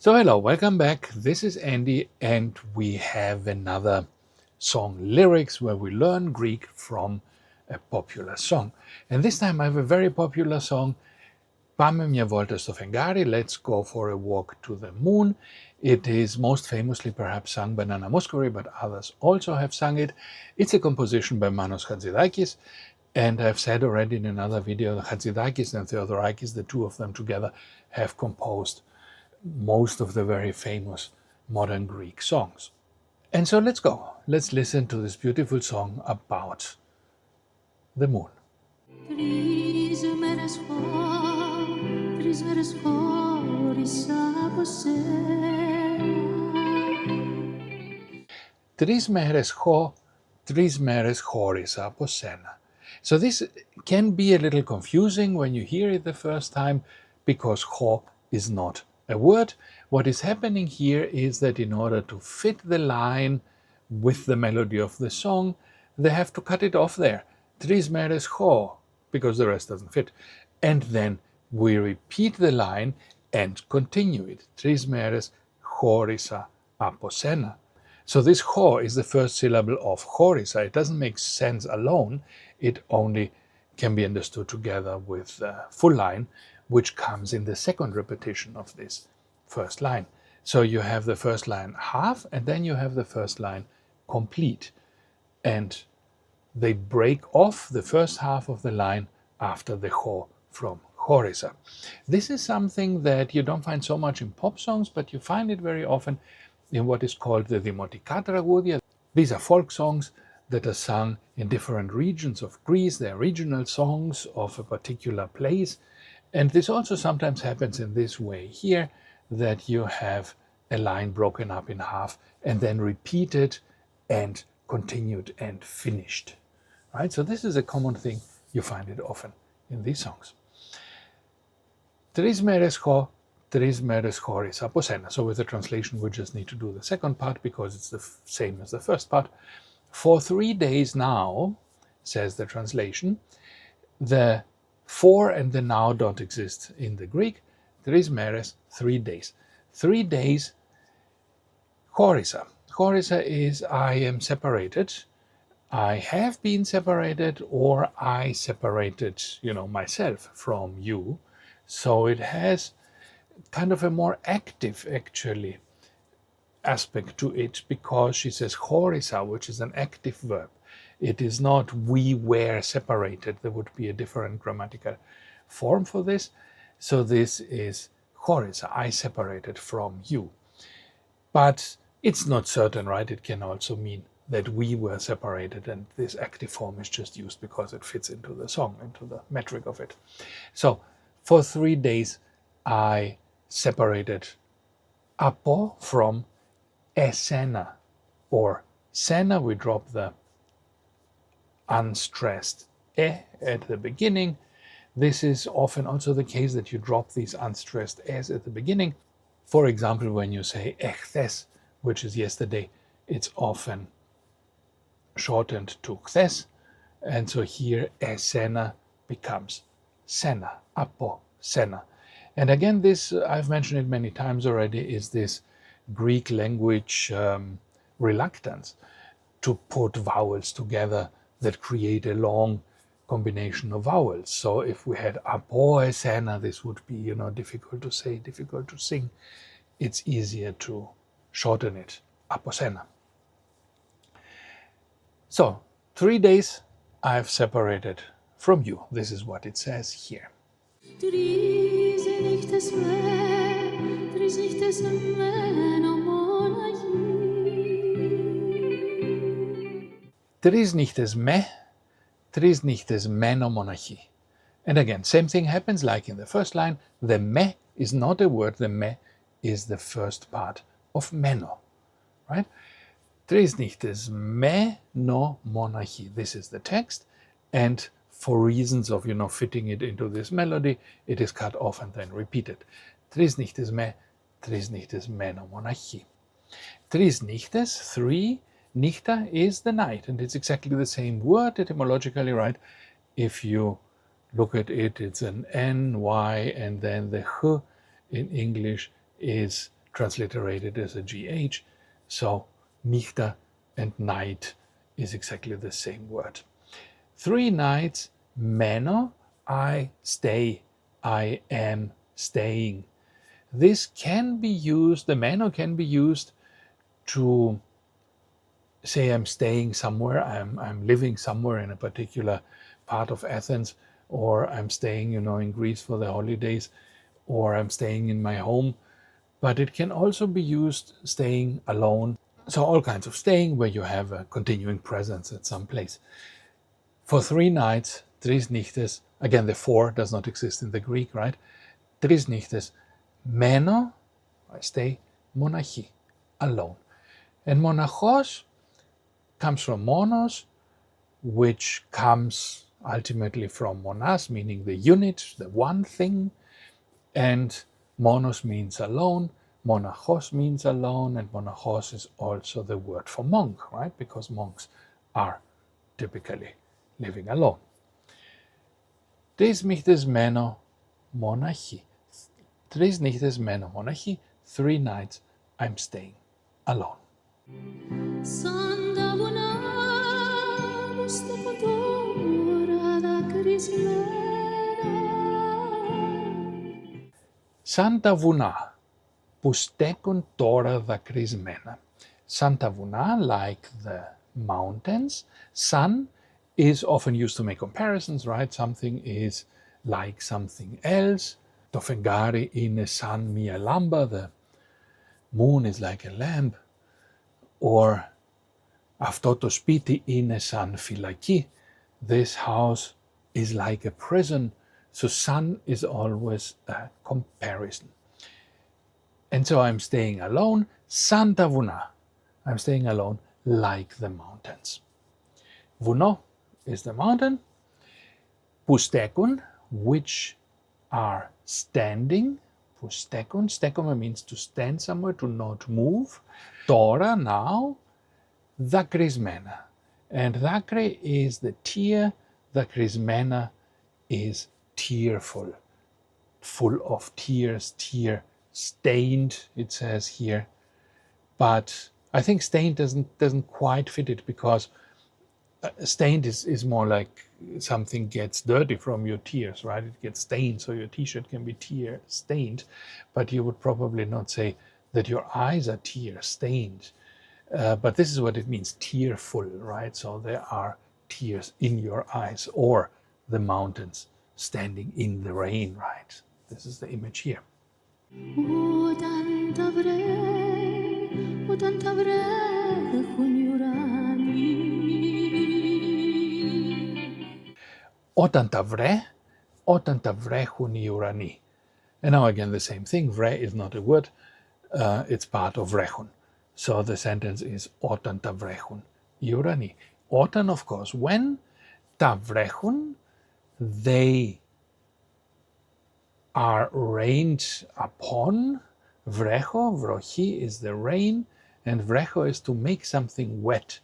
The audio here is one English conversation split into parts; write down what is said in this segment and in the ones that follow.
So hello, welcome back. This is Andy, and we have another song lyrics where we learn Greek from a popular song. And this time I have a very popular song, Pame, Volta στο Feggari, Let's Go for a Walk to the Moon. It is most famously perhaps sung by Nana Mouskouri, but others also have sung it. It's a composition by Manos Hatzidakis, and I've said already in another video, Hatzidakis and Theodorakis, the two of them together, have composed most of the very famous modern Greek songs. And so let's go. Let's listen to this beautiful song about the moon. Τρεις μέρες χω, τρεις μέρες χώρισα από σένα. So this can be a little confusing when you hear it the first time because ho is not a word. What is happening here is that in order to fit the line with the melody of the song, they have to cut it off there. Τρεις μέρες χω, because the rest doesn't fit. And then we repeat the line and continue it. Τρεις μέρες χώρισα από σένα. So this ho is the first syllable of chorisa. It doesn't make sense alone. It only can be understood together with the full line, which comes in the second repetition of this first line. So you have the first line half, and then you have the first line complete. And they break off the first half of the line after the ho from chorisa. This is something that you don't find so much in pop songs, but you find it very often in what is called the Δημοτικά τραγούδια. These are folk songs that are sung in different regions of Greece. They're regional songs of a particular place. And this also sometimes happens in this way here, that you have a line broken up in half and then repeated and continued and finished. Right? So this is a common thing. You find it often in these songs. Τρεις μέρες χω, τρεις μέρες χωρίς από σένα. So with the translation, we just need to do the second part because it's the same as the first part. For 3 days now, says the translation, the for and the now don't exist in the Greek. Τρεις μέρες, 3 days. 3 days, chorisa. Chorisa is I am separated. I have been separated, or I separated, myself from you. So it has kind of a more active, actually, aspect to it because she says chorisa, which is an active verb. It is not we were separated. There would be a different grammatical form for this. So this is chorisa, I separated from you. But it's not certain, right? It can also mean that we were separated, and this active form is just used because it fits into the song, into the metric of it. So for 3 days I separated από from εσένα, or σένα, we drop the unstressed at the beginning. This is often also the case that you drop these unstressed s at the beginning. For example, when you say εχθές, which is yesterday, it's often shortened to χθες, and so here εσένα becomes σένα, από σένα. And again, this, I've mentioned it many times already, is this Greek language reluctance to put vowels together that create a long combination of vowels. So if we had από εσένα, this would be, difficult to say, difficult to sing. It's easier to shorten it, από σένα. So 3 days I've separated from you. This is what it says here. Τρεις νύχτες μένω μοναχή. Τρεις νύχτες με, τρεις νύχτες μένω μοναχή. And again, same thing happens like in the first line. The me is not a word. The me is the first part of μένω, right? Τρεις νύχτες μένω μοναχή. This is the text, and for reasons of, fitting it into this melody, it is cut off and then repeated. Τρεις νύχτες με, τρεις νύχτες μένω μοναχή. Τρεις νύχτες, 3, νύχτα is the night, and it's exactly the same word etymologically, right? If you look at it, it's an N, Y, and then the H in English is transliterated as a GH. So Nichte and night is exactly the same word. 3 nights, meno, I stay, I am staying. This can be used, the meno can be used to say I'm staying somewhere, I'm living somewhere in a particular part of Athens, or I'm staying, in Greece for the holidays, or I'm staying in my home. But it can also be used staying alone. So all kinds of staying where you have a continuing presence at some place. For 3 nights, tris nichtes, again the 4 does not exist in the Greek, right? Tris nichtes, meno, I stay, monarchi, alone. And monachos comes from monos, which comes ultimately from monas, meaning the unit, the one thing, and monos means alone, monachos means alone, and monachos is also the word for monk, right? Because monks are typically living alone. Tris nichtes meno monarchi. Tris nichtes meno monarchi. 3 nights I'm staying alone. Santa Βουνά που στέκουν τώρα δακρυσμένα. Santa Βουνά, like the mountains. Sun is often used to make comparisons, right? Something is like something else. Το φεγγάρι είναι σαν μια λάμπα. The moon is like a lamp. Or αυτό το σπίτι είναι σαν φυλακή. This house is like a prison. So sun is always a comparison. And so I'm staying alone. Santa Βουνά. I'm staying alone like the mountains. Βουνό is the mountain. Που στέκουν, which are standing. Που στέκουν. Στέκομαι means to stand somewhere, to not move. Τώρα, now. Δακρυσμένα. And δάκρυ is the tear. Δακρυσμένα is tearful. Full of tears, tear stained, it says here. But I think stained doesn't quite fit it, because stained is more like something gets dirty from your tears, right? It gets stained, so your t-shirt can be tear stained, but you would probably not say that your eyes are tear stained. But this is what it means, tearful, right? So there are tears in your eyes, or the mountains standing in the rain, right? This is the image here. Όταν τα βρέχουν οι ουρανοί. And now again the same thing, vre is not a word, it's part of vrechun. So the sentence is όταν τα βρέχουν οι ουρανοί. Όταν, of course, when, τα βρέχουν, they are rained upon. Βρέχω, βροχή is the rain, and βρέχω is to make something wet.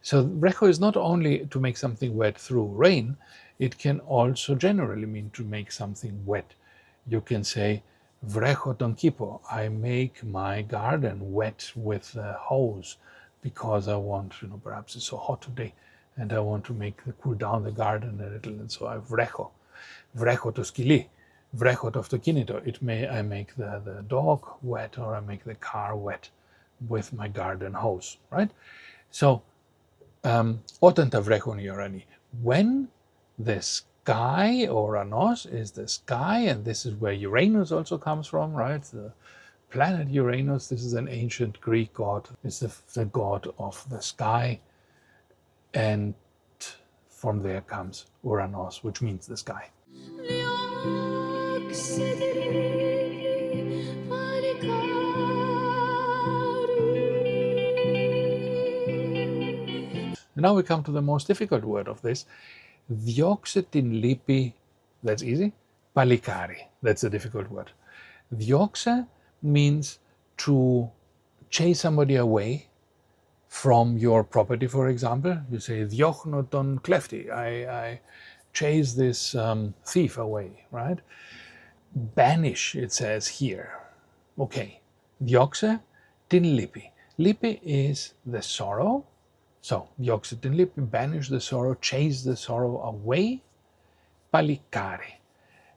So βρέχω is not only to make something wet through rain, it can also generally mean to make something wet. You can say, βρέχω τον κήπο, I make my garden wet with the hose, because I want, perhaps it's so hot today, and I want to cool down the garden a little, and so I βρέχω. Βρέχω το σκυλί. Βρέχω το αυτοκίνητο. I make the dog wet, or I make the car wet with my garden hose, right? So, όταν τα βρέχουν οι ουρανοί. When the sky, or Uranos, is the sky, and this is where Uranus also comes from, right? The planet Uranus, this is an ancient Greek god. It's the god of the sky, and from there comes Uranos, which means the sky. And now we come to the most difficult word of this. Διώξε την λύπη, that's easy. Palikari, that's a difficult word. Διώξε means to chase somebody away from your property, for example. You say, διώχνω τον κλέφτη. I chase this thief away, right? Banish, it says here. Okay, Diokse tin lipi. Lipi is the sorrow. So, diokse tin lipi, banish the sorrow, chase the sorrow away. Palikari.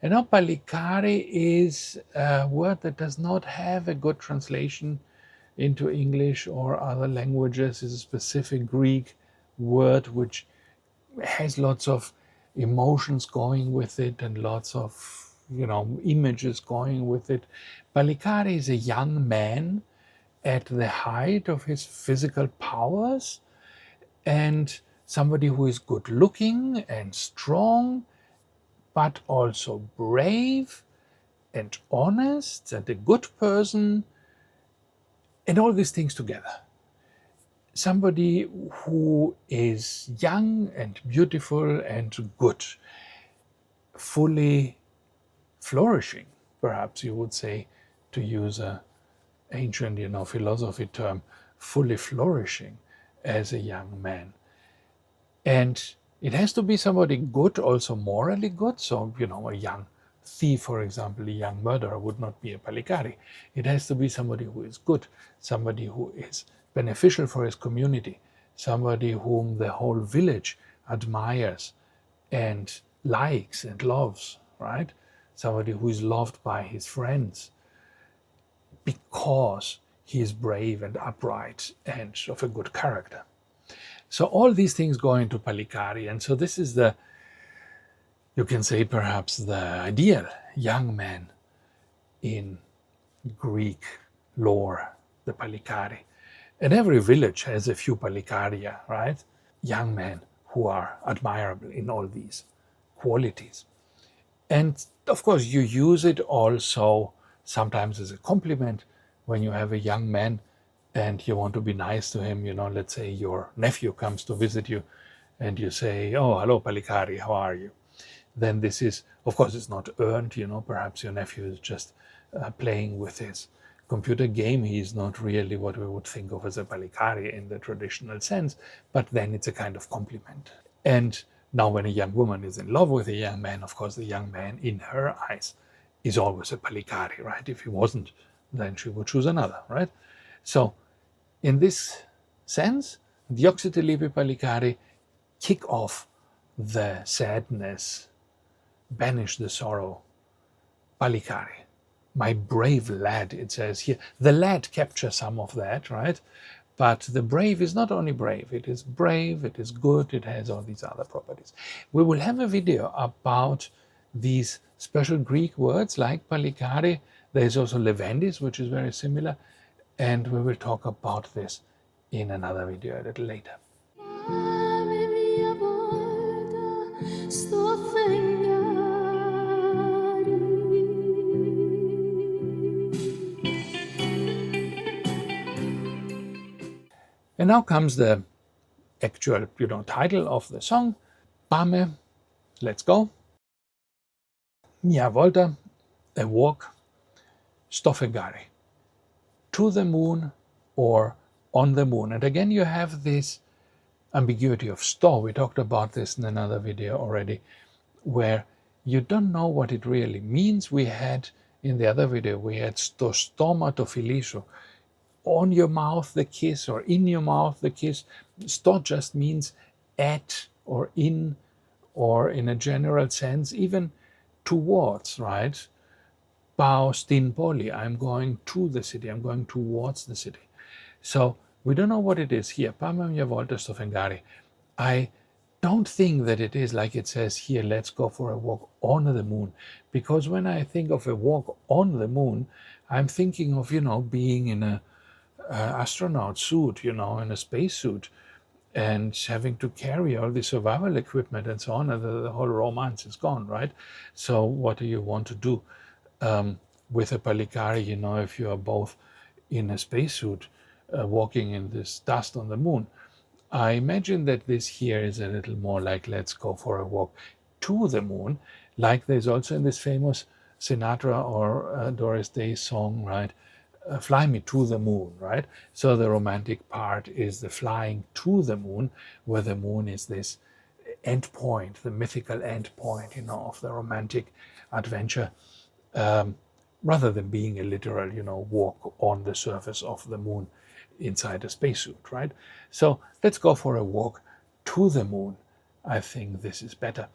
And now palikari is a word that does not have a good translation into English or other languages. It's a specific Greek word which has lots of emotions going with it and lots of images going with it. Palikari is a young man at the height of his physical powers and somebody who is good looking and strong, but also brave and honest and a good person, and all these things together. Somebody who is young and beautiful and good, fully flourishing, perhaps you would say, to use a ancient philosophy term, fully flourishing as a young man. And it has to be somebody good, also morally good. So, a young thief, for example, a young murderer would not be a palikari. It has to be somebody who is good, somebody who is beneficial for his community, somebody whom the whole village admires and likes and loves, right? Somebody who is loved by his friends because he is brave and upright and of a good character. So all these things go into palikari, and so this is you can say perhaps the ideal young man in Greek lore, the palikari. And every village has a few palikaria, right? Young men who are admirable in all these qualities. And of course, you use it also sometimes as a compliment when you have a young man and you want to be nice to him. Let's say your nephew comes to visit you and you say, "Oh, hello, Palikari, how are you?" Then this is, of course, it's not earned. Perhaps your nephew is just playing with his computer game. He's not really what we would think of as a Palikari in the traditional sense, but then it's a kind of compliment. And now, when a young woman is in love with a young man, of course, the young man in her eyes is always a palikari, right? If he wasn't, then she would choose another, right? So, in this sense, dioxytilipi palikari kick off the sadness, banish the sorrow. Palikari, my brave lad, it says here. The lad captures some of that, right? But the brave is not only brave, it is good, it has all these other properties. We will have a video about these special Greek words like palikari. There is also levendis, which is very similar, and we will talk about this in another video a little later. And now comes the actual, title of the song, Pame, let's go. Mia Volta, a walk, sto Feggari, to the moon or on the moon. And again, you have this ambiguity of sto. We talked about this in another video already, where you don't know what it really means. We had, in the other video, we had sto stoma to filisho, on your mouth the kiss or in your mouth the kiss. Sto just means at or in a general sense, even towards, right? Pao stin poli, I'm going to the city, I'm going towards the city. So we don't know what it is here. Pame mia volta sto Feggari. I don't think that it is like it says here, let's go for a walk on the moon. Because when I think of a walk on the moon, I'm thinking of, being in a astronaut suit, in a spacesuit, and having to carry all the survival equipment and so on, and the whole romance is gone, right? So what do you want to do with a palikari, if you are both in a spacesuit walking in this dust on the moon? I imagine that this here is a little more like, let's go for a walk to the moon, like there's also in this famous Sinatra or Doris Day song, right? Fly me to the moon, right? So the romantic part is the flying to the moon, where the moon is this end point, the mythical end point, of the romantic adventure. rather than being a literal, walk on the surface of the moon inside a spacesuit, right? So let's go for a walk to the moon. I think this is better.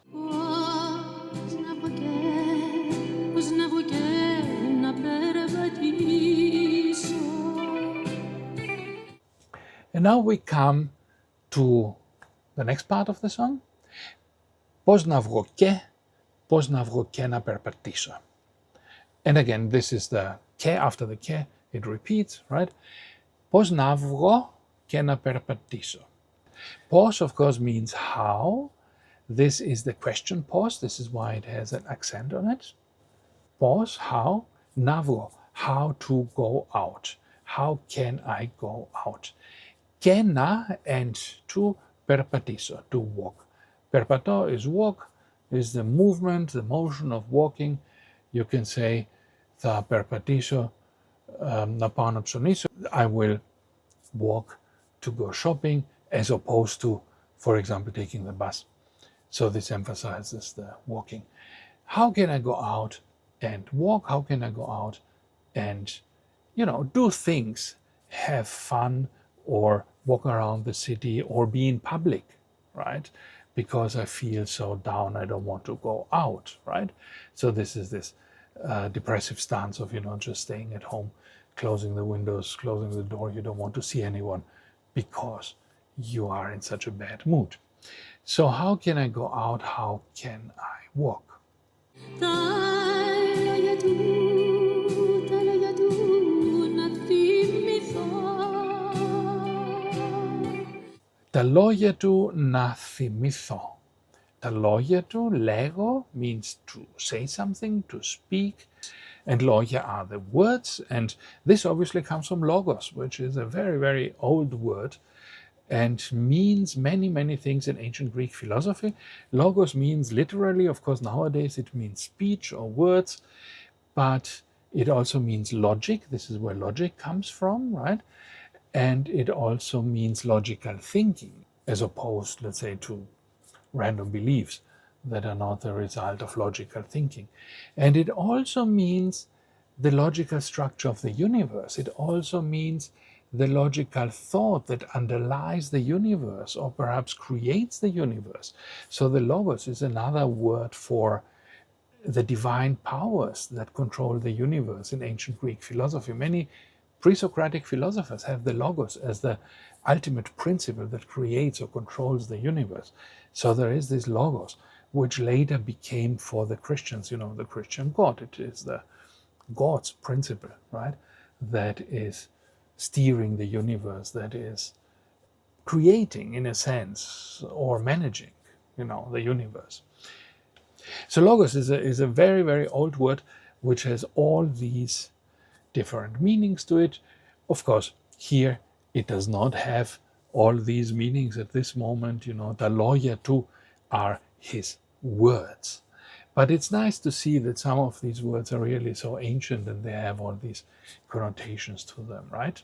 And now we come to the next part of the song. Πώς να βγω και να περπατήσω. And again, this is the ke, after the ke, it repeats, right? Πώς να βγω και να περπατήσω. Πώς, of course, means how. This is the question pause. This is why it has an accent on it. Πώς, how. Να βγω, how to go out. How can I go out? Και να and to περπατήσω, to walk. Περπατώ is walk, is the movement, the motion of walking. You can say θα περπατήσω να πάω να ψωνίσω. I will walk to go shopping as opposed to, for example, taking the bus. So this emphasizes the walking. How can I go out and walk? How can I go out and, do things, have fun, or walk around the city, or be in public, right? Because I feel so down, I don't want to go out, right? So this is this depressive stance of, just staying at home, closing the windows, closing the door. You don't want to see anyone because you are in such a bad mood. So how can I go out? How can I walk? Τα λόγια του να θυμηθώ. Τα λόγια του, λέγω, means to say something, to speak, and λόγια are the words, and this obviously comes from logos, which is a very, very old word, and means many, many things in ancient Greek philosophy. Logos means literally, of course, nowadays it means speech or words, but it also means logic. This is where logic comes from, right? And it also means logical thinking, as opposed, let's say, to random beliefs that are not the result of logical thinking. And it also means the logical structure of the universe. It also means the logical thought that underlies the universe, or perhaps creates the universe. So the logos is another word for the divine powers that control the universe in ancient Greek philosophy. Many pre-Socratic philosophers have the logos as the ultimate principle that creates or controls the universe. So there is this logos, which later became for the Christians, the Christian God. It is the God's principle, right? That is steering the universe, that is creating, in a sense, or managing, the universe. So logos is a very, very old word, which has all these different meanings to it. Of course, here it does not have all these meanings at this moment. Τα λόγια του are his words. But it's nice to see that some of these words are really so ancient and they have all these connotations to them, right?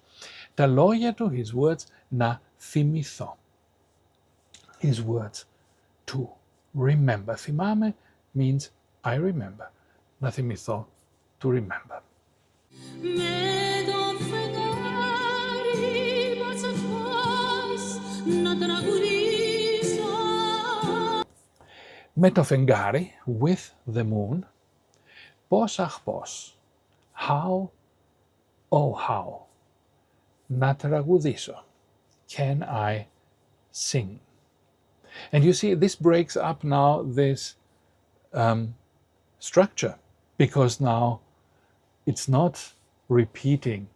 Τα λόγια του, his words, να θυμηθώ. His words, to remember. Θυμάμαι means I remember. Να θυμηθώ, to remember. Με το φεγγάρι, with the moon, πώς αχ πώς, how, oh how, να τραγουδήσω, can I sing. And you see, this breaks up now this structure, because now it's not repeating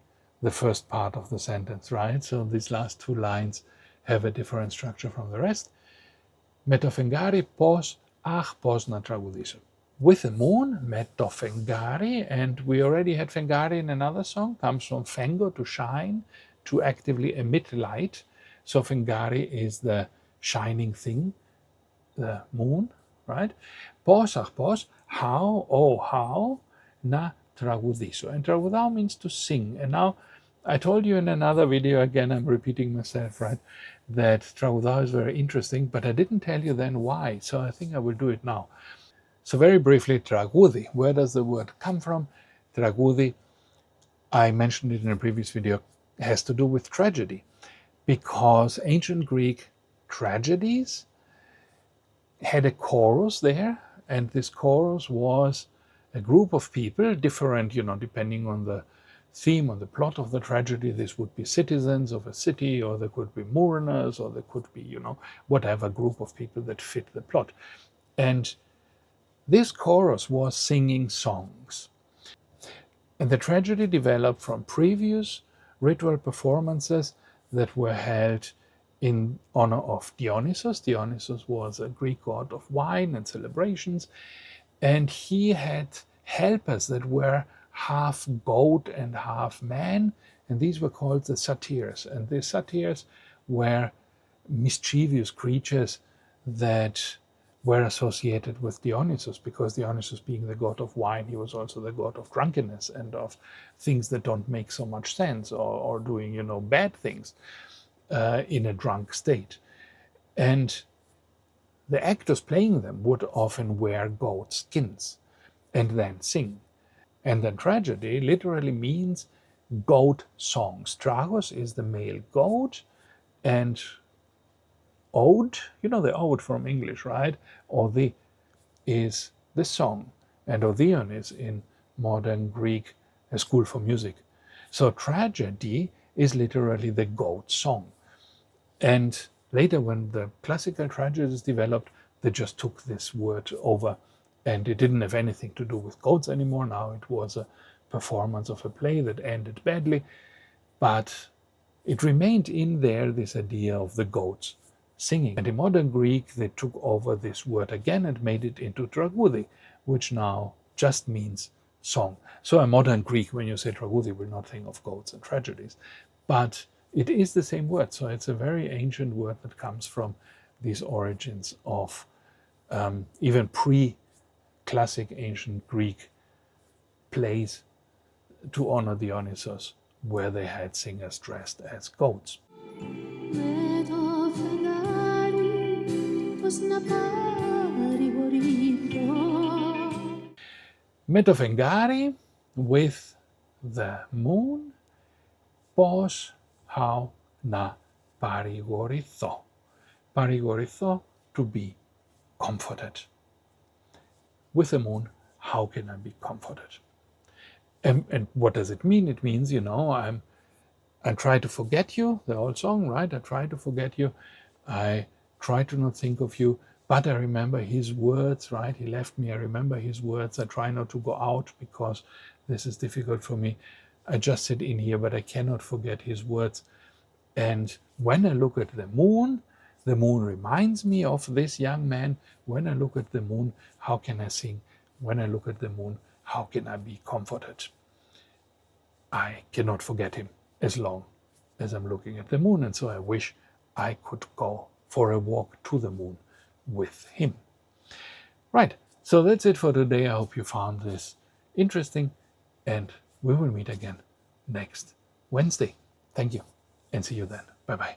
the first part of the sentence, right? So these last two lines have a different structure from the rest. Με το φεγγάρι πώς, αχ πώς να τραγουδήσω. With the moon, με το φεγγάρι, and we already had φεγγάρι in another song, comes from φέγγο, to shine, to actively emit light. So φεγγάρι is the shining thing, the moon, right? Πώς αχ πώς, how, oh how, να τραγουδήσω. And τραγουδάω means to sing. And now, I told you in another video, again I'm repeating myself, right, that τραγουδάω is very interesting, but I didn't tell you then why, so I think I will do it now. So very briefly, τραγούδι, where does the word come from? Dragudi, I mentioned it in a previous video, has to do with tragedy, because ancient Greek tragedies had a chorus there, and this chorus was a group of people, different, depending on the theme, on the plot of the tragedy. This would be citizens of a city, or there could be mourners, or there could be, whatever group of people that fit the plot. And this chorus was singing songs. And the tragedy developed from previous ritual performances that were held in honor of Dionysus. Dionysus was a Greek god of wine and celebrations, and he had helpers that were half goat and half man, and these were called the satyrs. And the satyrs were mischievous creatures that were associated with Dionysus, because Dionysus, being the god of wine, he was also the god of drunkenness and of things that don't make so much sense, or doing, bad things in a drunk state. And the actors playing them would often wear goat skins and then sing. And then tragedy literally means goat songs. Dragos is the male goat, and ode, the ode from English, right? Ode is the song, and Odeon is in modern Greek a school for music. So tragedy is literally the goat song. And later, when the classical tragedies developed, they just took this word over, and it didn't have anything to do with goats anymore. Now it was a performance of a play that ended badly, but it remained in there, this idea of the goats singing. And in modern Greek, they took over this word again and made it into dragudi, which now just means song. So a modern Greek, when you say dragudi, will not think of goats and tragedies, but it is the same word. So it's a very ancient word that comes from these origins of even pre-classic ancient Greek plays to honor Dionysus, where they had singers dressed as goats. Meto Feggari with the moon, pos how na parigorithon. Parigorithon, to be comforted. With the moon, how can I be comforted? And what does it mean? It means, I try to forget you, the old song, right? I try to forget you. I try to not think of you, but I remember his words, right? He left me. I remember his words. I try not to go out because this is difficult for me. I just sit in here, but I cannot forget his words. And when I look at the moon reminds me of this young man. When I look at the moon, how can I sing? When I look at the moon, how can I be comforted? I cannot forget him as long as I'm looking at the moon. And so I wish I could go for a walk to the moon with him. Right. So that's it for today. I hope you found this interesting, and we will meet again next Wednesday. Thank you, and see you then. Bye-bye.